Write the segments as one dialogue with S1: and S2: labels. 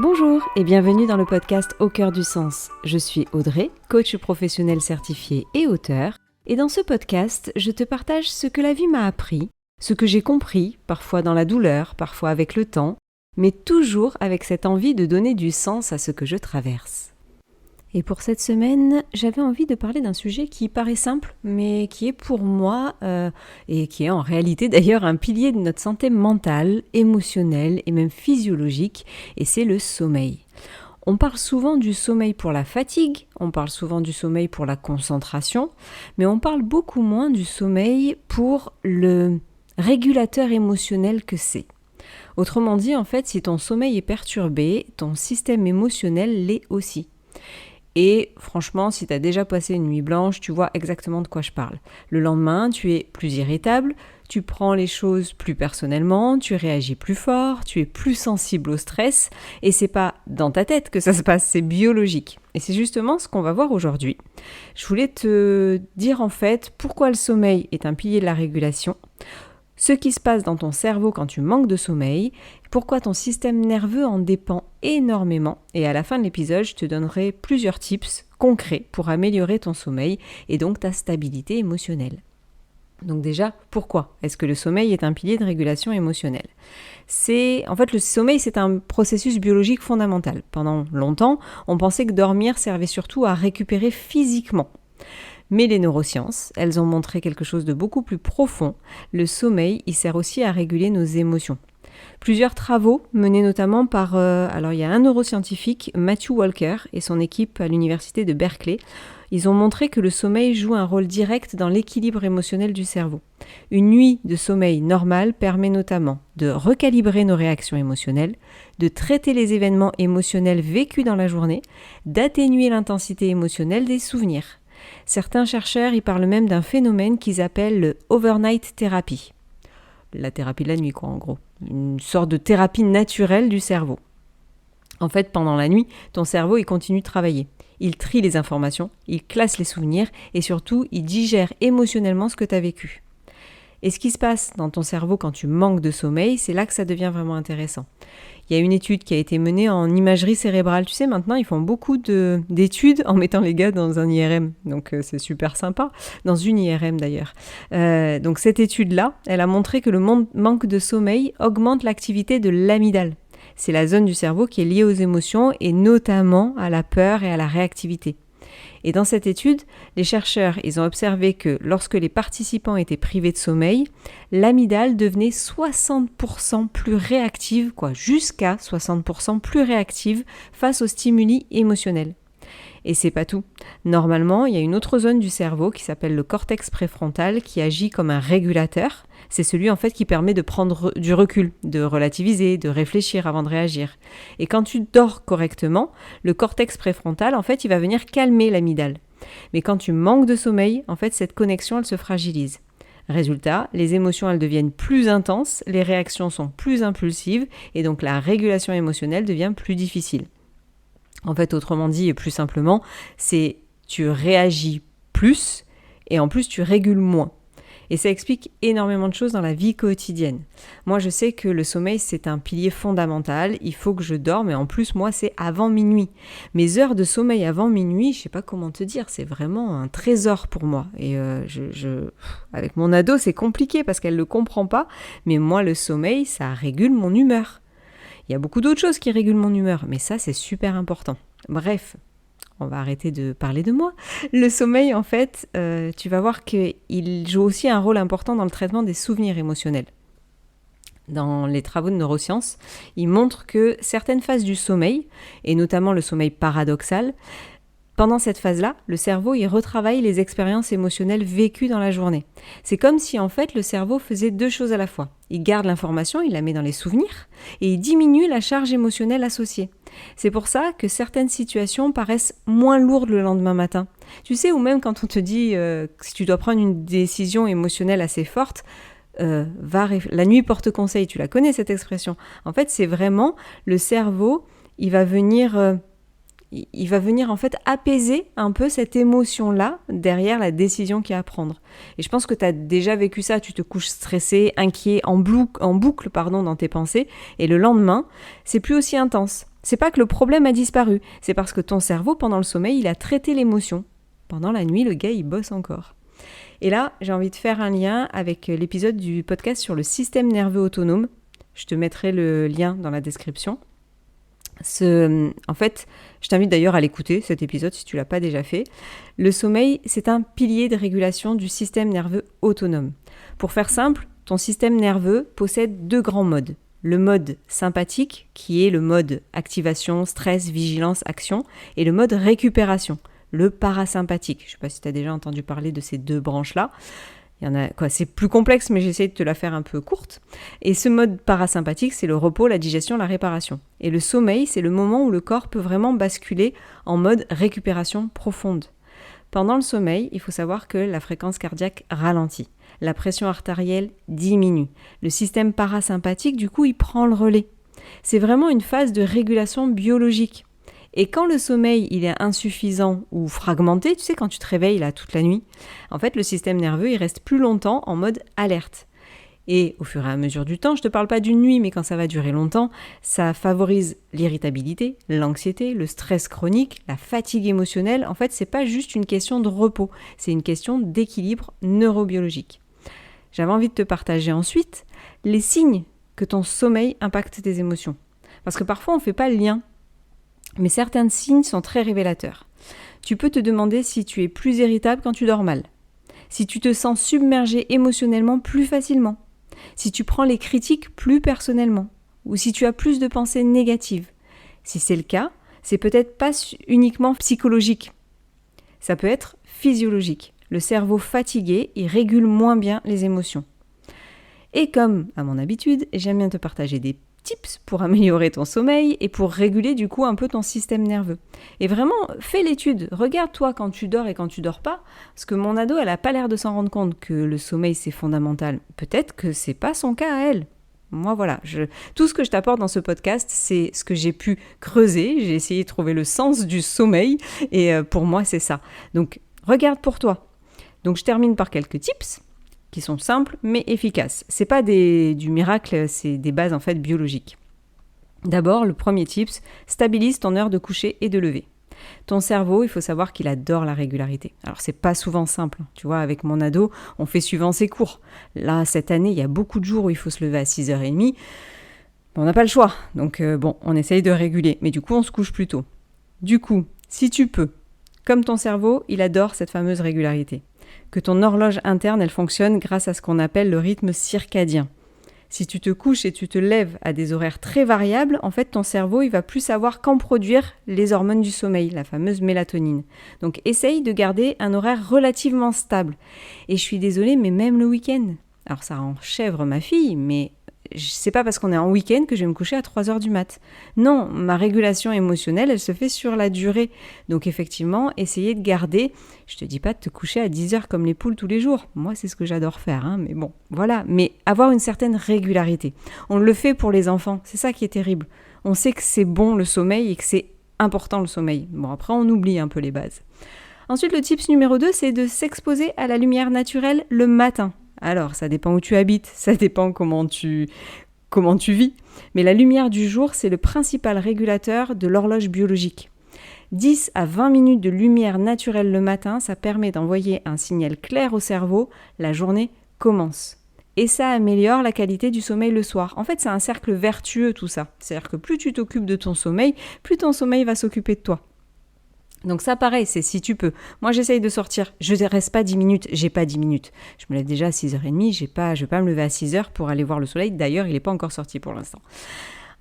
S1: Bonjour et bienvenue dans le podcast Au cœur du sens. Je suis Audrey, coach professionnel certifié et auteur. Et dans ce podcast, je te partage ce que la vie m'a appris, ce que j'ai compris, parfois dans la douleur, parfois avec le temps, mais toujours avec cette envie de donner du sens à ce que je traverse. Et pour cette semaine, j'avais envie de parler d'un sujet qui paraît simple, mais qui est pour moi, et qui est en réalité d'ailleurs un pilier de notre santé mentale, émotionnelle et même physiologique, et c'est le sommeil. On parle souvent du sommeil pour la fatigue, on parle souvent du sommeil pour la concentration, mais on parle beaucoup moins du sommeil pour le régulateur émotionnel que c'est. Autrement dit, en fait, si ton sommeil est perturbé, ton système émotionnel l'est aussi. Et franchement, si tu as déjà passé une nuit blanche, tu vois exactement de quoi je parle. Le lendemain, tu es plus irritable, tu prends les choses plus personnellement, tu réagis plus fort, tu es plus sensible au stress, et c'est pas dans ta tête que ça se passe, c'est biologique. Et c'est justement ce qu'on va voir aujourd'hui. Je voulais te dire en fait pourquoi le sommeil est un pilier de la régulation, ce qui se passe dans ton cerveau quand tu manques de sommeil, pourquoi ton système nerveux en dépend énormément. Et à la fin de l'épisode, je te donnerai plusieurs tips concrets pour améliorer ton sommeil et donc ta stabilité émotionnelle. Donc déjà, pourquoi est-ce que le sommeil est un pilier de régulation émotionnelle ? En fait, le sommeil, c'est un processus biologique fondamental. Pendant longtemps, on pensait que dormir servait surtout à récupérer physiquement. Mais les neurosciences, elles ont montré quelque chose de beaucoup plus profond. Le sommeil, il sert aussi à réguler nos émotions. Plusieurs travaux menés notamment par, il y a un neuroscientifique, Matthew Walker, et son équipe à l'université de Berkeley, ils ont montré que le sommeil joue un rôle direct dans l'équilibre émotionnel du cerveau. Une nuit de sommeil normale permet notamment de recalibrer nos réactions émotionnelles, de traiter les événements émotionnels vécus dans la journée, d'atténuer l'intensité émotionnelle des souvenirs. Certains chercheurs y parlent même d'un phénomène qu'ils appellent le overnight therapy. La thérapie de la nuit, en gros. Une sorte de thérapie naturelle du cerveau. En fait, pendant la nuit, ton cerveau, il continue de travailler. Il trie les informations, il classe les souvenirs et surtout, il digère émotionnellement ce que tu as vécu. Et ce qui se passe dans ton cerveau quand tu manques de sommeil, c'est là que ça devient vraiment intéressant. Il y a une étude qui a été menée en imagerie cérébrale. Tu sais, maintenant, ils font beaucoup d'études en mettant les gars dans un IRM. Donc, c'est super sympa. Dans une IRM, d'ailleurs. Donc, cette étude-là, elle a montré que le manque de sommeil augmente l'activité de l'amygdale. C'est la zone du cerveau qui est liée aux émotions et notamment à la peur et à la réactivité. Et dans cette étude, les chercheurs, ils ont observé que lorsque les participants étaient privés de sommeil, l'amygdale devenait 60% plus réactive, jusqu'à 60% plus réactive face aux stimuli émotionnels. Et c'est pas tout. Normalement, il y a une autre zone du cerveau qui s'appelle le cortex préfrontal qui agit comme un régulateur. C'est celui en fait qui permet de prendre du recul, de relativiser, de réfléchir avant de réagir. Et quand tu dors correctement, le cortex préfrontal en fait, il va venir calmer l'amygdale. Mais quand tu manques de sommeil, en fait, cette connexion elle se fragilise. Résultat, les émotions elles deviennent plus intenses, les réactions sont plus impulsives et donc la régulation émotionnelle devient plus difficile. En fait, autrement dit et plus simplement, c'est tu réagis plus et en plus tu régules moins. Et ça explique énormément de choses dans la vie quotidienne. Moi, je sais que le sommeil, c'est un pilier fondamental. Il faut que je dorme et en plus, moi, c'est avant minuit. Mes heures de sommeil avant minuit, je sais pas comment te dire, c'est vraiment un trésor pour moi. Et avec mon ado, c'est compliqué parce qu'elle le comprend pas. Mais moi, le sommeil, ça régule mon humeur. Il y a beaucoup d'autres choses qui régulent mon humeur, mais ça, c'est super important. Bref, on va arrêter de parler de moi. Le sommeil, en fait, tu vas voir qu'il joue aussi un rôle important dans le traitement des souvenirs émotionnels. Dans les travaux de neurosciences, ils montrent que certaines phases du sommeil, et notamment le sommeil paradoxal, pendant cette phase-là, le cerveau il retravaille les expériences émotionnelles vécues dans la journée. C'est comme si en fait le cerveau faisait deux choses à la fois. Il garde l'information, il la met dans les souvenirs et il diminue la charge émotionnelle associée. C'est pour ça que certaines situations paraissent moins lourdes le lendemain matin. Tu sais, ou même quand on te dit si tu dois prendre une décision émotionnelle assez forte, la nuit porte conseil, tu la connais cette expression. En fait, c'est vraiment le cerveau, il va venir Il va venir en fait apaiser un peu cette émotion-là derrière la décision qu'il y a à prendre. Et je pense que tu as déjà vécu ça, tu te couches stressé, inquiet, en boucle dans tes pensées, et le lendemain, c'est plus aussi intense. C'est pas que le problème a disparu, c'est parce que ton cerveau, pendant le sommeil, il a traité l'émotion. Pendant la nuit, le gars, il bosse encore. Et là, j'ai envie de faire un lien avec l'épisode du podcast sur le système nerveux autonome. Je te mettrai le lien dans la description. En fait, je t'invite d'ailleurs à l'écouter, cet épisode, si tu ne l'as pas déjà fait. Le sommeil, c'est un pilier de régulation du système nerveux autonome. Pour faire simple, ton système nerveux possède 2 grands modes. Le mode sympathique, qui est le mode activation, stress, vigilance, action, et le mode récupération, le parasympathique. Je ne sais pas si tu as déjà entendu parler de ces 2 branches-là. C'est plus complexe, mais j'essaie de te la faire un peu courte. Et ce mode parasympathique, c'est le repos, la digestion, la réparation. Et le sommeil, c'est le moment où le corps peut vraiment basculer en mode récupération profonde. Pendant le sommeil, il faut savoir que la fréquence cardiaque ralentit. La pression artérielle diminue. Le système parasympathique, du coup, il prend le relais. C'est vraiment une phase de régulation biologique. Et quand le sommeil il est insuffisant ou fragmenté, tu sais, quand tu te réveilles là toute la nuit, en fait le système nerveux il reste plus longtemps en mode alerte. Et au fur et à mesure du temps, je ne te parle pas d'une nuit, mais quand ça va durer longtemps, ça favorise l'irritabilité, l'anxiété, le stress chronique, la fatigue émotionnelle. En fait, c'est pas juste une question de repos, c'est une question d'équilibre neurobiologique. J'avais envie de te partager ensuite les signes que ton sommeil impacte tes émotions. Parce que parfois on ne fait pas le lien. Mais certains signes sont très révélateurs. Tu peux te demander si tu es plus irritable quand tu dors mal, si tu te sens submergé émotionnellement plus facilement, si tu prends les critiques plus personnellement, ou si tu as plus de pensées négatives. Si c'est le cas, c'est peut-être pas uniquement psychologique. Ça peut être physiologique. Le cerveau fatigué, il régule moins bien les émotions. Et comme, à mon habitude, j'aime bien te partager des tips pour améliorer ton sommeil et pour réguler du coup un peu ton système nerveux. Et vraiment, fais l'étude. Regarde-toi quand tu dors et quand tu dors pas. Parce que mon ado, elle a pas l'air de s'en rendre compte que le sommeil, c'est fondamental. Peut-être que c'est pas son cas à elle. Moi, voilà. Tout ce que je t'apporte dans ce podcast, c'est ce que j'ai pu creuser. J'ai essayé de trouver le sens du sommeil. Et pour moi, c'est ça. Donc, regarde pour toi. Donc, je termine par quelques tips qui sont simples mais efficaces. C'est pas du miracle, c'est des bases en fait biologiques. D'abord, le premier tips, stabilise ton heure de coucher et de lever. Ton cerveau, il faut savoir qu'il adore la régularité. Alors c'est pas souvent simple, tu vois, avec mon ado, on fait suivant ses cours. Là, cette année, il y a beaucoup de jours où il faut se lever à 6h30. On n'a pas le choix, donc on essaye de réguler, mais du coup, on se couche plus tôt. Du coup, si tu peux, comme ton cerveau, il adore cette fameuse régularité. Que ton horloge interne, elle fonctionne grâce à ce qu'on appelle le rythme circadien. Si tu te couches et tu te lèves à des horaires très variables, en fait, ton cerveau, il va plus savoir quand produire les hormones du sommeil, la fameuse mélatonine. Donc, essaye de garder un horaire relativement stable. Et je suis désolée, mais même le week-end. Alors, ça enchèvre ma fille, mais c'est pas parce qu'on est en week-end que je vais me coucher à 3h du mat. Non, ma régulation émotionnelle, elle se fait sur la durée. Donc effectivement, essayez de garder, je te dis pas de te coucher à 10h comme les poules tous les jours. Moi, c'est ce que j'adore faire, mais bon, voilà. Mais avoir une certaine régularité. On le fait pour les enfants, c'est ça qui est terrible. On sait que c'est bon le sommeil et que c'est important le sommeil. Bon, après, on oublie un peu les bases. Ensuite, le tips numéro 2, c'est de s'exposer à la lumière naturelle le matin. Alors, ça dépend où tu habites, ça dépend comment tu vis. Mais la lumière du jour, c'est le principal régulateur de l'horloge biologique. 10 à 20 minutes de lumière naturelle le matin, ça permet d'envoyer un signal clair au cerveau, la journée commence. Et ça améliore la qualité du sommeil le soir. En fait, c'est un cercle vertueux tout ça. C'est-à-dire que plus tu t'occupes de ton sommeil, plus ton sommeil va s'occuper de toi. Donc ça pareil, c'est si tu peux. Moi j'essaye de sortir, je ne reste pas 10 minutes, j'ai pas 10 minutes. Je me lève déjà à 6h30, je vais pas me lever à 6h pour aller voir le soleil. D'ailleurs, il n'est pas encore sorti pour l'instant.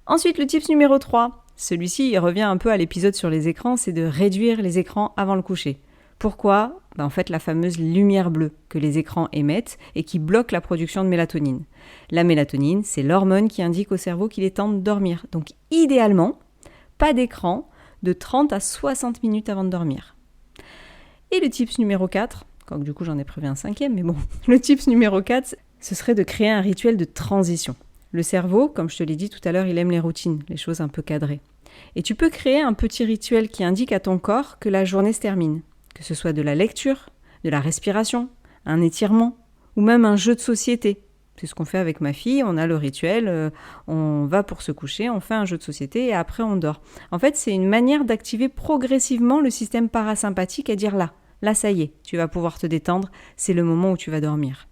S1: Ensuite, le tips numéro 3, celui-ci il revient un peu à l'épisode sur les écrans, c'est de réduire les écrans avant le coucher. Pourquoi ? En fait, la fameuse lumière bleue que les écrans émettent et qui bloque la production de mélatonine. La mélatonine, c'est l'hormone qui indique au cerveau qu'il est temps de dormir. Donc idéalement, pas d'écran, de 30 à 60 minutes avant de dormir. Et le tips numéro 4, quoique du coup j'en ai prévu un 5e, mais bon, le tips numéro 4, ce serait de créer un rituel de transition. Le cerveau, comme je te l'ai dit tout à l'heure, il aime les routines, les choses un peu cadrées. Et tu peux créer un petit rituel qui indique à ton corps que la journée se termine, que ce soit de la lecture, de la respiration, un étirement ou même un jeu de société. C'est ce qu'on fait avec ma fille, on a le rituel, on va pour se coucher, on fait un jeu de société et après on dort. En fait, c'est une manière d'activer progressivement le système parasympathique à dire là ça y est, tu vas pouvoir te détendre, c'est le moment où tu vas dormir.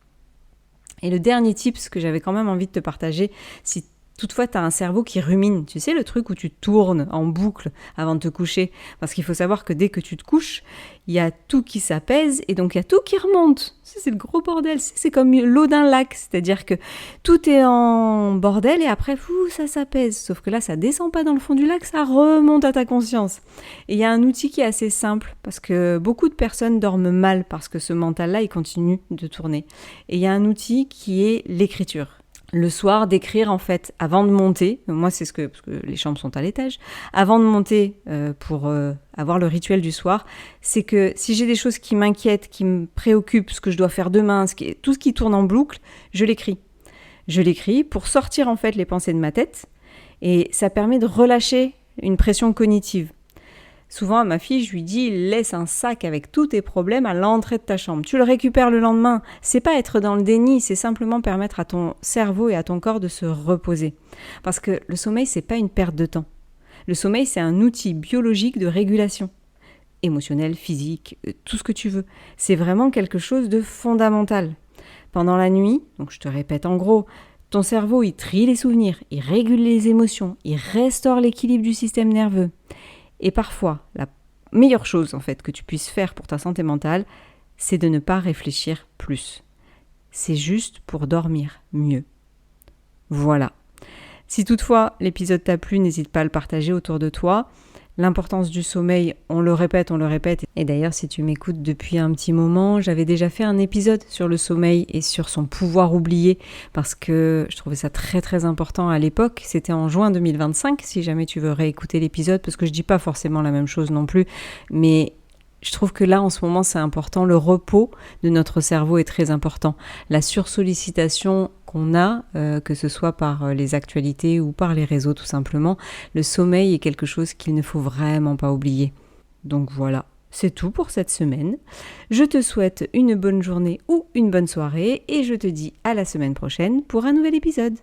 S1: Et le dernier tips que j'avais quand même envie de te partager, si toutefois, tu as un cerveau qui rumine. Tu sais, le truc où tu tournes en boucle avant de te coucher. Parce qu'il faut savoir que dès que tu te couches, il y a tout qui s'apaise et donc il y a tout qui remonte. C'est le gros bordel. C'est comme l'eau d'un lac. C'est-à-dire que tout est en bordel et après, ça s'apaise. Sauf que là, ça descend pas dans le fond du lac, ça remonte à ta conscience. Et il y a un outil qui est assez simple parce que beaucoup de personnes dorment mal parce que ce mental-là, il continue de tourner. Et il y a un outil qui est l'écriture. Le soir, d'écrire en fait, avant de monter, moi c'est parce que les chambres sont à l'étage, avant de monter pour avoir le rituel du soir, c'est que si j'ai des choses qui m'inquiètent, qui me préoccupent, ce que je dois faire demain, tout ce qui tourne en boucle, je l'écris. Je l'écris pour sortir en fait les pensées de ma tête et ça permet de relâcher une pression cognitive. Souvent à ma fille, je lui dis, laisse un sac avec tous tes problèmes à l'entrée de ta chambre. Tu le récupères le lendemain. C'est pas être dans le déni, c'est simplement permettre à ton cerveau et à ton corps de se reposer. Parce que le sommeil, c'est pas une perte de temps. Le sommeil, c'est un outil biologique de régulation. Émotionnelle, physique, tout ce que tu veux. C'est vraiment quelque chose de fondamental. Pendant la nuit, donc je te répète en gros, ton cerveau, il trie les souvenirs, il régule les émotions, il restaure l'équilibre du système nerveux. Et parfois, la meilleure chose en fait que tu puisses faire pour ta santé mentale, c'est de ne pas réfléchir plus. C'est juste pour dormir mieux. Voilà. Si toutefois l'épisode t'a plu, n'hésite pas à le partager autour de toi. L'importance du sommeil, on le répète. Et d'ailleurs, si tu m'écoutes depuis un petit moment, j'avais déjà fait un épisode sur le sommeil et sur son pouvoir oublié parce que je trouvais ça très très important à l'époque. C'était en juin 2025, si jamais tu veux réécouter l'épisode, parce que je dis pas forcément la même chose non plus, mais je trouve que là, en ce moment, c'est important. Le repos de notre cerveau est très important. La sursollicitation qu'on a, que ce soit par les actualités ou par les réseaux tout simplement, le sommeil est quelque chose qu'il ne faut vraiment pas oublier. Donc voilà, c'est tout pour cette semaine. Je te souhaite une bonne journée ou une bonne soirée et je te dis à la semaine prochaine pour un nouvel épisode.